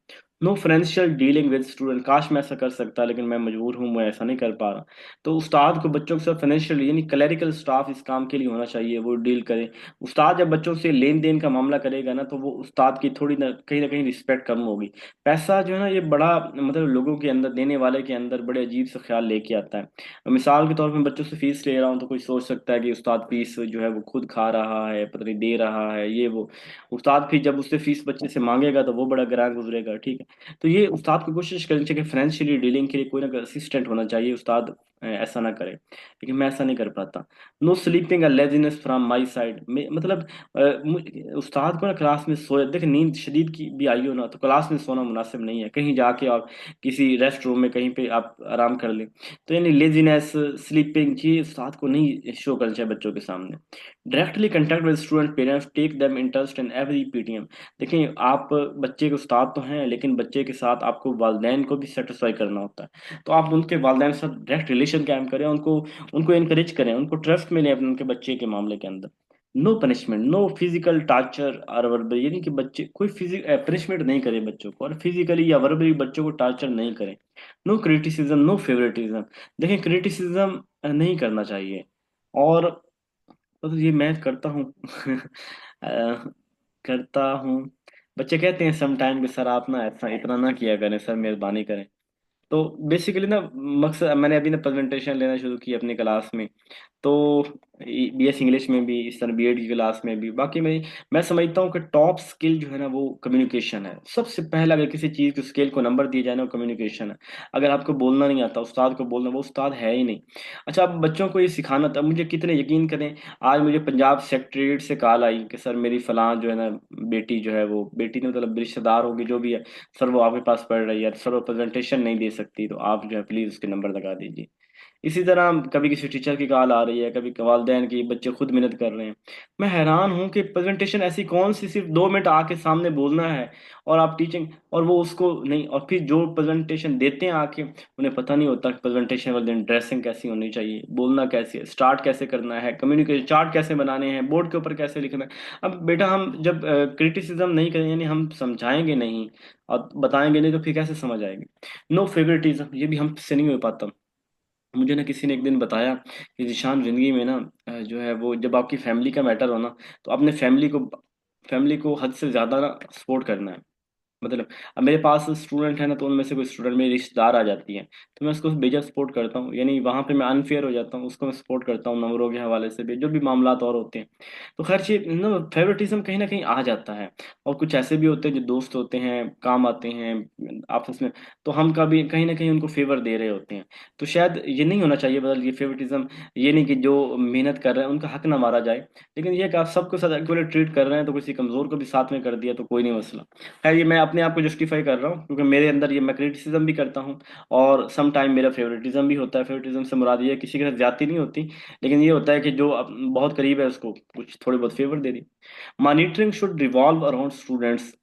No financial dealing with student, काश मैं ऐसा कर सकता, लेकिन मैं मजबूर हूँ, मैं ऐसा नहीं कर पा रहा। तो उस्ताद को बच्चों के साथ फाइनेंशियल, यानी क्लरिकल स्टाफ इस काम के लिए होना चाहिए, वो डील करे। उस्ताद जब बच्चों से लेन देन का मामला करेगा ना, तो वो उस्ताद की थोड़ी ना कहीं रिस्पेक्ट कम होगी। पैसा जो है ना, ये बड़ा मतलब लोगों के अंदर, देने वाले के अंदर बड़े अजीब सा ख्याल लेके आता है। मिसाल के तौर पर बच्चों से फीस ले रहा हूँ, तो कोई सोच सकता है कि उस्ताद फीस जो है वो खुद खा रहा है, पता नहीं दे रहा है, ये वो। उस्ताद फिर जब उससे फीस बच्चे से मांगेगा तो वो बड़ा ग्रां गुजरेगा, ठीक है। तो ये उस्ताद को कोशिश करनी चाहिए कि फाइनेंशियली डीलिंग के लिए कोई ना कोई असिस्टेंट होना चाहिए। उस्ताद ऐसा ना करे, लेकिन मैं ऐसा नहीं कर पाता। No sleeping laziness from my side, मतलब उस्ताद को ना क्लास में सोए, देख नींद शदीद की भी आई हो ना, तो क्लास में सोना मुनासिब नहीं है। कहीं जाके और किसी रेस्ट रूम में कहीं पे आप आराम कर लें। तो यानी लेजीनेस, स्लीपिंग, ये उस्ताद को नहीं शो करना चाहिए बच्चों के सामने। Directly contact with student parents, take them interest in every PTM. देखिए, आप बच्चे के उस्ताद तो हैं, लेकिन बच्चे के साथ आपको वालदैन को भी सेटिस्फाई करना होता है। तो आप उनके वालदैन के साथ डायरेक्ट रिलेशन कायम करें, उनको उनको इनकरेज करें, उनको ट्रस्ट मिले अपने उनके बच्चे के मामले के अंदर। No punishment, no physical torture और वर्बल, यानी कि बच्चे कोई फिजिक पनिशमेंट नहीं करे बच्चों को, और फिजिकली या वर्बली बच्चों को टॉर्चर नहीं करें। No criticism, no favouritism. देखिए, क्रिटिसिज्म नहीं करना चाहिए। और तो ये मैं करता हूँ करता हूँ। बच्चे कहते हैं समटाइम कि सर आप ना ऐसा इतना ना किया करें, सर मेहरबानी करें। तो बेसिकली ना, मकसद मैंने अभी ना प्रेजेंटेशन लेना शुरू की अपनी क्लास में। तो बीएस इंग्लिश में भी, इस तरह बीएड की क्लास में भी, बाकी मैं समझता हूँ कि टॉप स्किल जो है ना वो कम्युनिकेशन है। सबसे पहला अगर किसी चीज़ को स्केल को नंबर दिया जाए ना, वो कम्युनिकेशन है। अगर आपको बोलना नहीं आता, उस्ताद को बोलना, वो उस्ताद है ही नहीं। अच्छा, अब बच्चों को ये सिखाना था, मुझे कितने यकीन करें, आज मुझे पंजाब सेक्रेटरीट से कॉल आई कि सर मेरी फलां जो है ना बेटी जो है, वो बेटी ने मतलब रिश्तेदार होगी जो भी है, सर वो आपके पास पढ़ रही है, सर वो प्रेजेंटेशन नहीं दे सकती, तो आप जो है प्लीज़ उसके नंबर लगा दीजिए। इसी तरह कभी किसी टीचर की कॉल आ रही है, कभी वालिदैन की, बच्चे खुद मेहनत कर रहे हैं। मैं हैरान हूँ कि प्रेजेंटेशन ऐसी कौन सी, सिर्फ 2 मिनट आके सामने बोलना है और आप टीचिंग, और वो उसको नहीं, और फिर जो प्रेजेंटेशन देते हैं आके उन्हें पता नहीं होता कि प्रेजेंटेशन वाले दिन ड्रेसिंग कैसी होनी चाहिए, बोलना कैसे है, स्टार्ट कैसे करना है, कम्युनिकेशन चार्ट कैसे बनाने हैं, बोर्ड के ऊपर कैसे लिखना है। अब बेटा हम जब क्रिटिसिज्म नहीं करेंगे, यानी हम समझाएंगे नहीं और बताएंगे नहीं, तो फिर कैसे समझ आएगी। नो फेवरेटिज्म, ये भी हमसे नहीं हो पाता। मुझे ना किसी ने एक दिन बताया कि जिशान, जिंदगी में ना जो है वो, जब आपकी फैमिली का मैटर हो ना, तो अपने फैमिली को हद से ज्यादा ना सपोर्ट करना है। मतलब अब मेरे पास स्टूडेंट है ना, तो उनमें से कोई स्टूडेंट मेरी रिश्तेदार आ जाती है, तो मैं उसको बेजा सपोर्ट करता हूँ, यानी वहां पे मैं अनफेयर हो जाता हूँ, उसको मैं सपोर्ट करता हूँ नंबरों के हवाले से भी, जो भी मामला और होते हैं। तो खैर ये ना फेवरेटिज्म कहीं ना कहीं आ जाता है। और कुछ ऐसे भी होते हैं जो दोस्त होते हैं, काम आते हैं आपस में, तो हम कभी कहीं ना कहीं उनको फेवर दे रहे होते हैं। तो शायद ये नहीं होना चाहिए, बदल ये फेवरेटिज्म, ये नहीं कि जो मेहनत कर रहे हैं उनका हक ना मारा जाए, लेकिन ये कि आप सबको साथ इक्वली ट्रीट कर रहे हैं, तो किसी कमजोर को भी साथ में कर दिया तो कोई नहीं मसला है। ये मैं अपने आप को जस्टिफाई कर रहा हूँ, क्योंकि मेरे अंदर ये, मैं क्रिटिसिज्म भी करता हूँ और सम टाइम मेरा फेवरेटिज्म भी होता है। फेवरेटिज्म से मुराद ये है, किसी के साथ ज्यादती नहीं होती, लेकिन ये होता है कि जो बहुत करीब है उसको कुछ थोड़ी बहुत favour they the. Monitoring should revolve around students.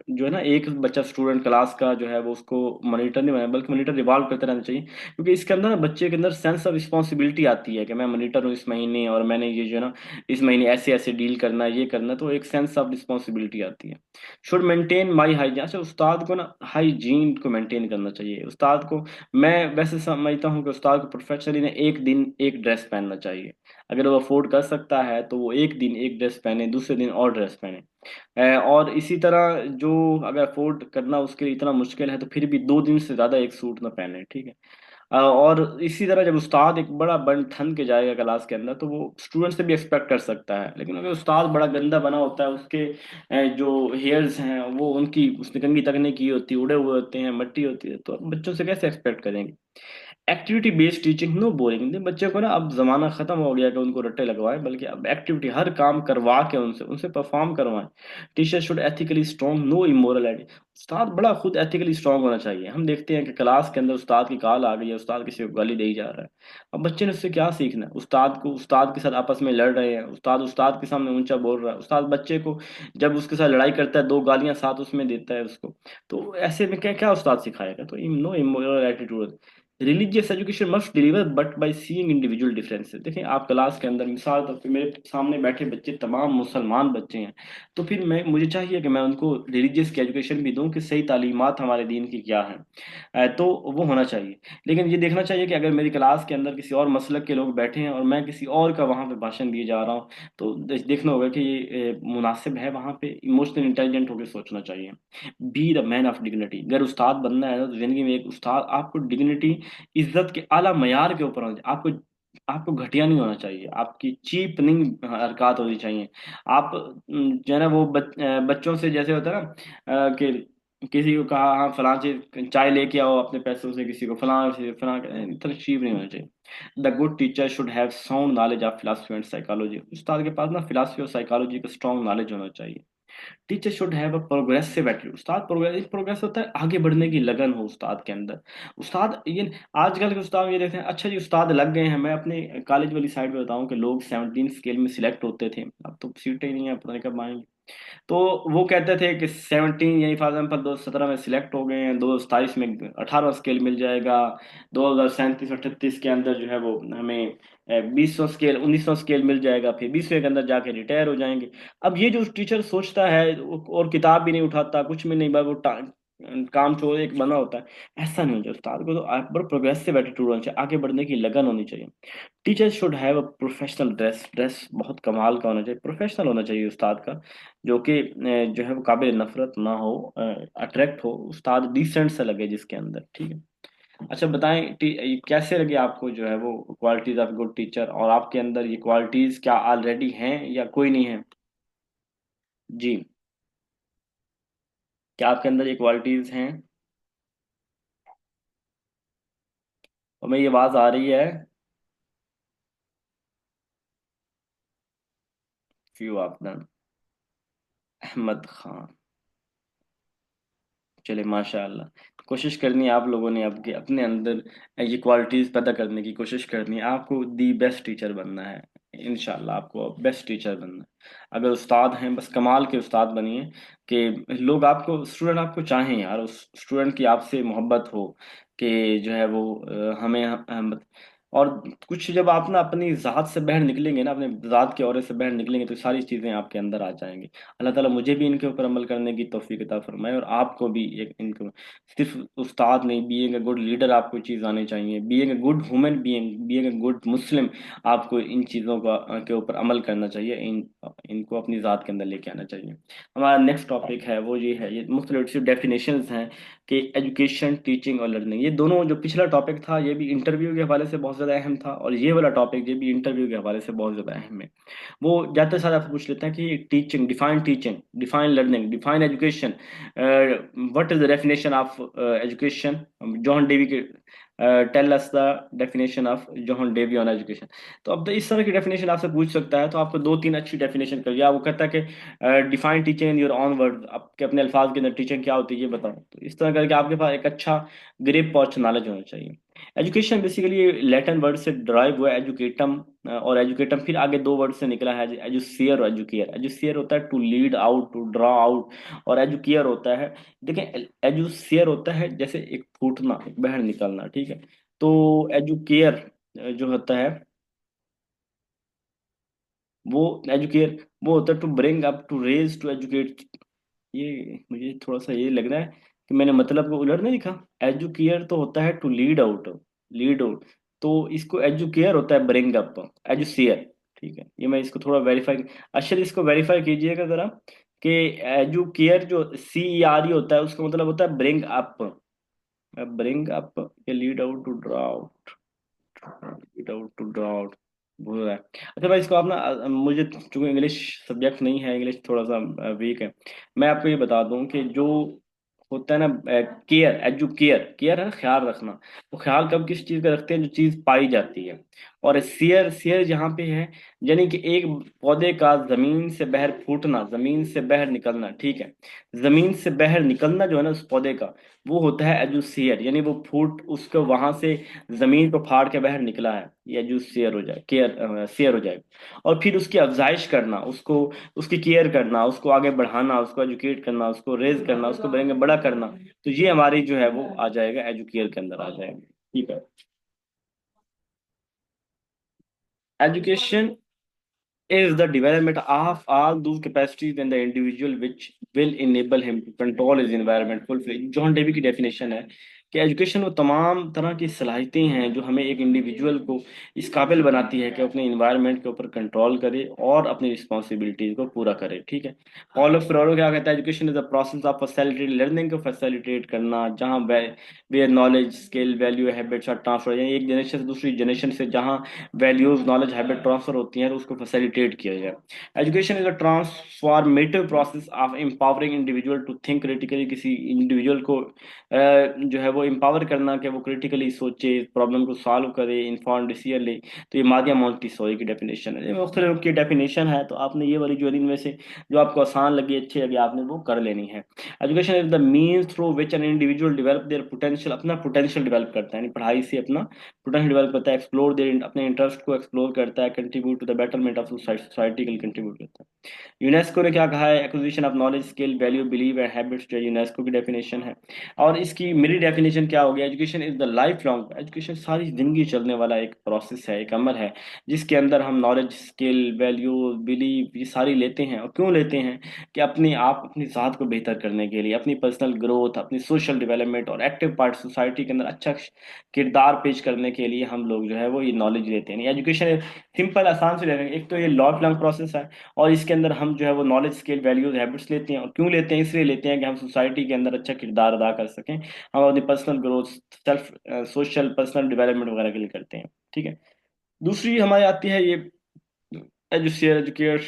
जो है ना, एक बच्चा स्टूडेंट क्लास का जो है वो, उसको मॉनिटर नहीं बनाया, बल्कि मॉनिटर रिवॉल्व करते रहना चाहिए, क्योंकि इसके अंदर ना बच्चे के अंदर सेंस ऑफ रिस्पॉन्सिबिलिटी आती है कि मैं मॉनिटर हूँ इस महीने, और मैंने ये जो है ना इस महीने ऐसे ऐसे डील करना है, ये करना है, तो एक सेंस ऑफ रिस्पॉन्सिबिलिटी आती है। Should maintain my hygiene. अच्छा, उस्ताद को ना हाइजीन को मेंटेन करना चाहिए उस्ताद को। मैं वैसे समझता हूँ कि उस्ताद को प्रोफेशनली ने एक दिन एक ड्रेस पहनना चाहिए। अगर वो अफोर्ड कर सकता है तो वो एक दिन एक ड्रेस पहने, दूसरे दिन और ड्रेस पहने। और इसी तरह जो अगर अफोर्ड करना उसके लिए इतना मुश्किल है, तो फिर भी 2 दिन से ज्यादा एक सूट ना पहने, ठीक है। और इसी तरह जब उस्ताद एक बड़ा बन ठन के जाएगा क्लास के अंदर, तो वो स्टूडेंट से भी एक्सपेक्ट कर सकता है। लेकिन अगर उस्ताद बड़ा गंदा बना होता है, उसके जो हेयर्स हैं वो, उनकी उसने कंघी तक नहीं की होती, उड़े हुए होते हैं, मट्टी होती है, तो अब बच्चों से कैसे एक्सपेक्ट करेंगे। Activity based teaching, no boring. बच्चे को ना अब जमाना खत्म हो गया कि उनको रट्टे लगवाएं, बल्कि अब एक्टिविटी, हर काम करवा के उनसे उनसे परफॉर्म करवाएं। Teacher should ethically strong, no immoral. उस्ताद बड़ा खुद एथिकली स्ट्रांग होना चाहिए। हम देखते हैं कि क्लास के अंदर उस्ताद की कॉल आ गई है, उस्ताद किसी को गाली दे ही जा रहा है, अब बच्चे ने उससे क्या सीखना है। उस्ताद के साथ आपस में लड़ रहे हैं, उस्ताद उस्ताद के सामने ऊंचा बोल रहा है, उस्ताद बच्चे को जब उसके साथ लड़ाई करता है 2 गालियां साथ उसमें देता है उसको, तो ऐसे में क्या क्या उस्ताद सिखाएगा। तो no immoral attitude. Religious education must deliver but by seeing individual differences. देखें आप क्लास के अंदर, मिसाल तौर पे मेरे सामने बैठे बच्चे तमाम मुसलमान बच्चे हैं, तो फिर मैं मुझे चाहिए कि मैं उनको रिलीजियस की एजुकेशन भी दूं कि सही तालीमात हमारे दीन की क्या है। तो वो होना चाहिए। लेकिन ये देखना चाहिए कि अगर मेरी क्लास के अंदर किसी और मसलक के लोग बैठे हैं और मैं किसी और का वहाँ पे भाषण दिए जा रहा हूँ, तो देखना होगा कि ये मुनासिब है। वहाँ पे इमोशनल इंटेलिजेंट होकर सोचना चाहिए। Be the man of dignity. अगर उस्ताद बनना है ना, तो जिंदगी में एक उस्ताद आपको डिग्निटी, इज्जत के आला मयार के ऊपर होना चाहिए। आपको आपको घटिया नहीं होना चाहिए, आपकी चीप नहीं हरकत होनी चाहिए। आप जो है ना वो बच्चों से जैसे होता है ना, कि किसी को कहा हाँ फलां चीज चाय लेके आओ अपने पैसों से, किसी को फलां से फलां, इतना चीप नहीं होना चाहिए। The good teacher should have sound knowledge of philosophy and psychology. उस्ताद के पास ना फिलोसफी और साइकोलॉजी का स्ट्रॉन्ग नॉलेज होना चाहिए। Teacher should have a progressive attitude. Ustad progress होता है आगे बढ़ने की लगन हो उस्ताद के अंदर। उस्ताद ये आजकल के उस्ताद ये देखते हैं, अच्छा जी उस्ताद लग गए हैं। मैं अपने कॉलेज वाली साइड में बताऊं कि लोग 17 स्केल में सिलेक्ट होते थे, अब तो सीटें ही नहीं है, पता नहीं कब आएंगे। तो वो कहते थे कि 17, यानी फॉर एग्जाम्पल 2017 में सिलेक्ट हो गए हैं, 2027 में 18वां स्केल मिल जाएगा, 2037 38 के अंदर जो है वो हमें 20वां स्केल 19वां स्केल मिल जाएगा, फिर 20वें के अंदर जाके रिटायर हो जाएंगे। अब ये जो टीचर सोचता है और किताब भी नहीं उठाता, कुछ भी नहीं, बस वो काम चोर एक बना होता है, ऐसा नहीं होना चाहिए। उस्ताद को तो आप बड़ा प्रोग्रेसिव एटीट्यूड होना चाहिए, आगे बढ़ने की लगन होनी चाहिए। Teacher should have a professional dress. Dress बहुत कमाल का होना चाहिए, प्रोफेशनल होना चाहिए उस्ताद का, जो कि जो है वो काबिल नफरत ना हो, अट्रैक्ट हो, उस्ताद डिसेंट सा लगे जिसके अंदर, ठीक है। अच्छा बताएं, ये कैसे लगे आपको जो है वो क्वालिटीज ऑफ गुड टीचर, और आपके अंदर ये क्वालिटीज क्या ऑलरेडी हैं या कोई नहीं है। जी, क्या आपके अंदर ये क्वालिटीज हैं। और मेरी आवाज आ रही है। Few of them. Ahmed Khan. चले माशाल्लाह। कोशिश करनी है आप लोगों ने आपके अपने अंदर ये क्वालिटीज पैदा करने की कोशिश करनी है। आपको दी बेस्ट टीचर बनना है। इंशाल्लाह आपको बेस्ट टीचर बनना है। अगर उस्ताद हैं बस कमाल के उस्ताद बनिए कि लोग आपको स्टूडेंट आपको चाहें यार, उस स्टूडेंट की आपसे मोहब्बत हो कि जो है वो और कुछ जब आप ना अपनी ज़ात से बाहर निकलेंगे ना, अपने ज़ात के औरे से बाहर निकलेंगे तो सारी चीज़ें आपके अंदर आ जाएंगी। अल्लाह ताला मुझे भी इनके ऊपर अमल करने की तौफीक अता फरमाए, और आपको भी एक इनको सिर्फ उस्ताद नहीं, बीइंग ए गुड लीडर आपको चीज़ आनी चाहिए, being a good human being, being a good Muslim, आपको इन चीज़ों का के ऊपर अमल करना चाहिए, इनको अपनी ज़ात के अंदर लेके आना चाहिए। हमारा नेक्स्ट टॉपिक है वो ये है, ये मुख्तलिफ डेफिनेशंस हैं कि एजुकेशन, टीचिंग और लर्निंग। ये दोनों जो पिछला टॉपिक था ये भी इंटरव्यू के हवाले से बहुत ज़्यादा अहम था, और ये वाला टॉपिक ये भी इंटरव्यू के हवाले से बहुत ज़्यादा अहम है। वो जाते साथ आपसे पूछ लेते हैं कि teaching, define learning, define education, what is the definition of education, John Dewey के tell us the definition of John Dewey on education. तो अब तो इस तरह की डेफिनेशन आपसे पूछ सकता है तो आपको दो तीन अच्छी डेफिनेशन कर दिया। वो कहता है कि define teaching in your on word, आपके अपने अल्फाज के अंदर टीचिंग क्या होती है ये बताओ। तो इस तरह करके आपके पास एक अच्छा ग्रिप और नॉलेज होना चाहिए। एजुकेशन बेसिकली लैटिन वर्ड से ड्राइव हुआ है, एजुकेटम, और एजुकेटम फिर आगे दो वर्ड से निकला है, एजुसियर और एजुकेयर। एजुसियर होता है to lead out, to draw out, और एजुकेयर होता है, देखें एजुसियर होता है जैसे एक फूटना, एक बाहर निकलना, ठीक है। तो एजुकेयर जो होता है वो एजुकेयर वो होता है to bring up, to raise, to educate. ये मुझे थोड़ा सा ये लग रहा है कि मैंने मतलब को उलट नहीं लिखा। एजुकेयर तो होता है to lead out, lead out, तो इसको एजुकेयर होता है ब्रिंग अप, एजुसियर। ठीक है, ये मैं इसको थोड़ा वेरीफाई, अच्छा इसको वेरीफाई कीजिएगा जरा कि एजुकेयर जो CERE होता है उसका मतलब होता है bring up, bring up, lead out, to draw out, lead out, to draw out, भूल रहा है। अच्छा भाई इसको आप ना मुझे चूंकि इंग्लिश सब्जेक्ट नहीं है, इंग्लिश थोड़ा सा वीक है, मैं आपको ये बता दूं कि जो होता है ना केयर, केयर, केयर है ना ख्याल रखना। तो ख्याल कब किस चीज का रखते हैं, जो चीज पाई जाती है। और शेयर, शेयर यहाँ पे है यानी कि एक पौधे का जमीन से बाहर फूटना, जमीन से बाहर निकलना, ठीक है। जमीन से बाहर निकलना जो है ना उस पौधे का, वो होता है एजुसियर, यानी वो फूट उसको वहां से जमीन को फाड़ के बाहर निकला है, ये एजुसियर हो जाए, केयर शेयर हो जाएगा। और फिर उसकी अफजाइश करना, उसको उसकी केयर करना, उसको आगे बढ़ाना, उसको एजुकेट करना, उसको रेज करना, उसको बड़े बड़ा करना, तो ये हमारी जो है वो आ जाएगा एजुकेयर के अंदर आ जाएगा। ठीक है। Education is the development of all those capacities in the individual which will enable him to control his environment fully। John Dewey की डेफिनेशन है कि एजुकेशन वो तमाम तरह की सलाहियतें हैं जो हमें एक इंडिविजुअल को इस काबिल बनाती है कि अपने इन्वायरमेंट के ऊपर कंट्रोल करे और अपनी रिस्पॉन्सिबिलिटीज को पूरा करे। ठीक है। पॉलो फ्लोरो क्या कहता है, education is the process of facilitate learning को फैसिलिटेट करना, जहाँ where knowledge, skill, value, habits और ट्रांसफर, यानी एक जनरेशन से दूसरी जनरेशन से जहाँ वैल्यूज, नॉलेज, हैबिट ट्रांसफर होती हैं तो उसको फैसिलिटेट किया जाए। Education is a transformative process of empowering individual to think critically, किसी इंडिविजुअल को जो है वो एम्पावर करना कि वो क्रिटिकली सोचे, प्रॉब्लम को सॉल्व करे, इन्फॉर्म डिसीजन ले। तो ये मादिया मोंटेसोरी की डेफिनेशन है। ये मुख्तलिफ की डेफिनेशन है, तो आपने ये वाली जो इनमें से जो आपको आसान लगी, अच्छी लगी, आपने वो कर लेनी है। Education is the means through which an individual develop their potential, अपना पोटेंशियल डेवलप करता है, यानी पढ़ाई से अपना पोटेंशियल डेवलप करता है, एक्सप्लोर देयर, अपने इंटरेस्ट को एक्सप्लोर करता है, contribute to the betterment of society के लिए कंट्रीब्यूट करता है। यूनेस्को ने क्या कहा है, acquisition of knowledge, skill, value, believe and habits, जो यूनेस्को की डेफिनेशन है। और इसकी मेरी डेफिनेशन क्या हो गया, education is the life long, education सारी जिंदगी चलने वाला एक प्रोसेस है, एक अमल है, जिसके अंदर हम नॉलेज, स्किल, वैल्यू, बिलीव ये सारी लेते हैं। और क्यों लेते हैं कि अपने आप, अपनी ज़ात को बेहतर करने के लिए, अपनी पर्सनल ग्रोथ, अपनी सोशल डेवलपमेंट और एक्टिव पार्ट सोसाइटी के अंदर अच्छा किरदार पेश करने के लिए हम लोग जो है वो ये नॉलेज लेते हैं। एजुकेशन सिंपल आसान से ले रहे हैं, एक तो ये लाइफ लॉन्ग प्रोसेस है, और इसके अंदर हम जो है वो नॉलेज, स्किल, वैल्यूज, हैबिट्स लेते हैं। और क्यों लेते हैं, इसलिए लेते हैं कि हम सोसाइटी के अंदर अच्छा किरदार अदा कर सकें, हम अपनी personal growth, self social personal development वगैरह के लिए करते हैं। ठीक है। दूसरी हमारी आती है ये एजुकेयर, एजुकेयर,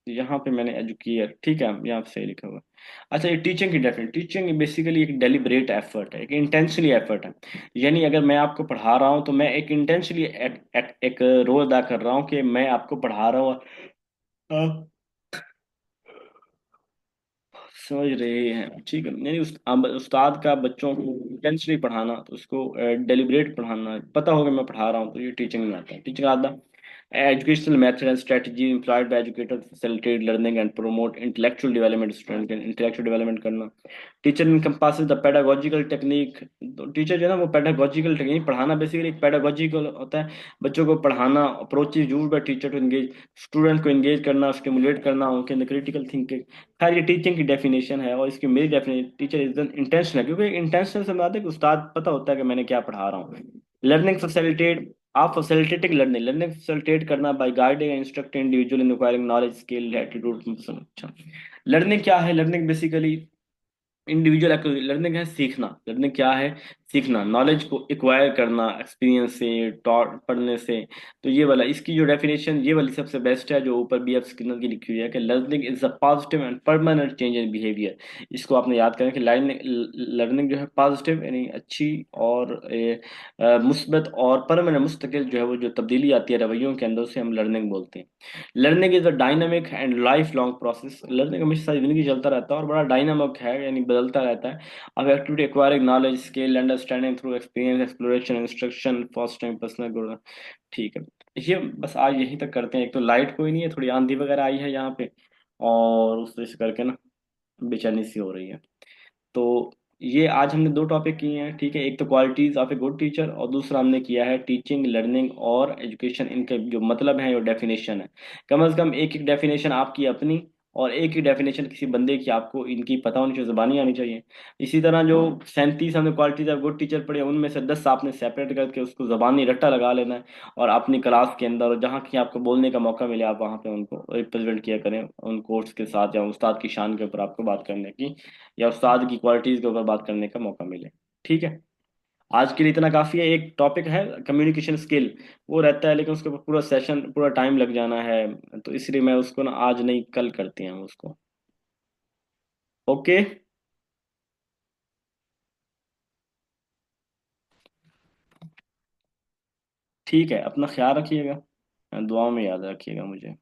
यहाँ पे मैंने एजुकेयर, ठीक है यहाँ पे सही लिखा हुआ है। अच्छा ये टीचिंग की डेफिनेशन, टीचिंग बेसिकली एक डेलिब्रेट एफर्ट है, एक इंटेंशनली एफर्ट है। यानी अगर मैं आपको पढ़ा रहा हूँ तो मैं एक इंटेंशनली एक रोल अदा कर रहा हूँ कि मैं आपको पढ़ा रहा हूँ। समझ रहे हैं, ठीक है। यानी अब उस्ताद का बच्चों को इंटेंशनली पढ़ाना, तो उसको डेलिब्रेट पढ़ाना, पता होगा मैं पढ़ा रहा हूँ तो ये टीचिंग में आता है। टीचिंग आता educational method and strategy employed by educators to facilitate learning and promote intellectual development student के intellectual development करना। Teacher encompasses the pedagogical technique। तो टीचर जो है ना वो pedagogical technique, पढ़ाना बेसिकली एक pedagogical होता है, बच्चों को पढ़ाना। Approach is used by teacher to engage student को, एंगेज करना, स्टिमुलेट करना उनके अंदर क्रिटिकल थिंकिंग। खैर ये टीचिंग की डेफिनेशन है, और इसकी मेरी definition teacher is an intentional, क्योंकि इंटेंशनल से बात है कि उस्ताद पता होता है कि मैंने क्या पढ़ा रहा हूँ। लर्निंग फैसिलिटेट, आप फैसिलिटेटिंग लर्निंग, लर्निंग फैसिलिटेट करना by guiding and instructing individual in acquiring knowledge skill attitude. अच्छा, लर्निंग क्या है? लर्निंग बेसिकली इंडिविजुअल लर्निंग है, सीखना। लर्निंग क्या है? सीखना, नॉलेज को एक्वायर करना एक्सपीरियंस से, टॉट पढ़ने से। तो ये वाला, इसकी जो डेफिनेशन ये वाली सबसे बेस्ट है, जो ऊपर बी एफ स्किनर की लिखी हुई है कि learning is a positive and permanent change in behaviour. इसको आपने याद करें कि लर्निंग, लर्निंग जो है पॉजिटिव यानी अच्छी, और मुस्बत और परमानेंट मुस्तकिल जो है वो जो तब्दीली आती है रवैयों के अंदर, उसे हम लर्निंग बोलते हैं। Learning is a dynamic and life long process. Learning हमेशा सारी जिंदगी चलता रहता है और बड़ा डायनामिक है, यानी बदलता रहता है। अब activity acquiring knowledge skill understanding through experience exploration instruction fostering personal growth. ठीक है, ये बस आज यहीं तक करते हैं। एक तो लाइट कोई नहीं है, थोड़ी आंधी वगैरह आई है यहाँ पे, और उस वजह से करके ना बेचैनी सी हो रही है। तो ये आज हमने दो टॉपिक किए हैं, ठीक है। एक तो qualities of a good teacher, और दूसरा हमने किया है टीचिंग, लर्निंग और एजुकेशन, इनके जो मतलब है, जो डेफिनेशन है। कम से कम एक एक डेफिनेशन आपकी अपनी, और एक ही डेफिनेशन किसी बंदे की आपको इनकी पता होनी चाहिए, जुबानी आनी चाहिए। इसी तरह जो 37 हमने क्वालिटीज ऑफ गुड टीचर पढ़े, उनमें से 10 आपने सेपरेट करके उसको जबानी रट्टा लगा लेना है, और अपनी क्लास के अंदर, और जहाँ कहीं आपको बोलने का मौका मिले, आप वहाँ पे उनको रिप्रेजेंट किया करें, उन कोर्स के साथ, या उस्ताद की शान के ऊपर आपको बात करने की, या उस्ताद की क्वालिटीज के ऊपर बात करने का मौका मिले। ठीक है, आज के लिए इतना काफी है। एक टॉपिक है कम्युनिकेशन स्किल, वो रहता है, लेकिन उसके ऊपर पूरा सेशन, पूरा टाइम लग जाना है, तो इसलिए मैं उसको ना आज नहीं, कल करते हैं हम उसको। ओके। ठीक है, अपना ख्याल रखिएगा, दुआओं में याद रखिएगा मुझे।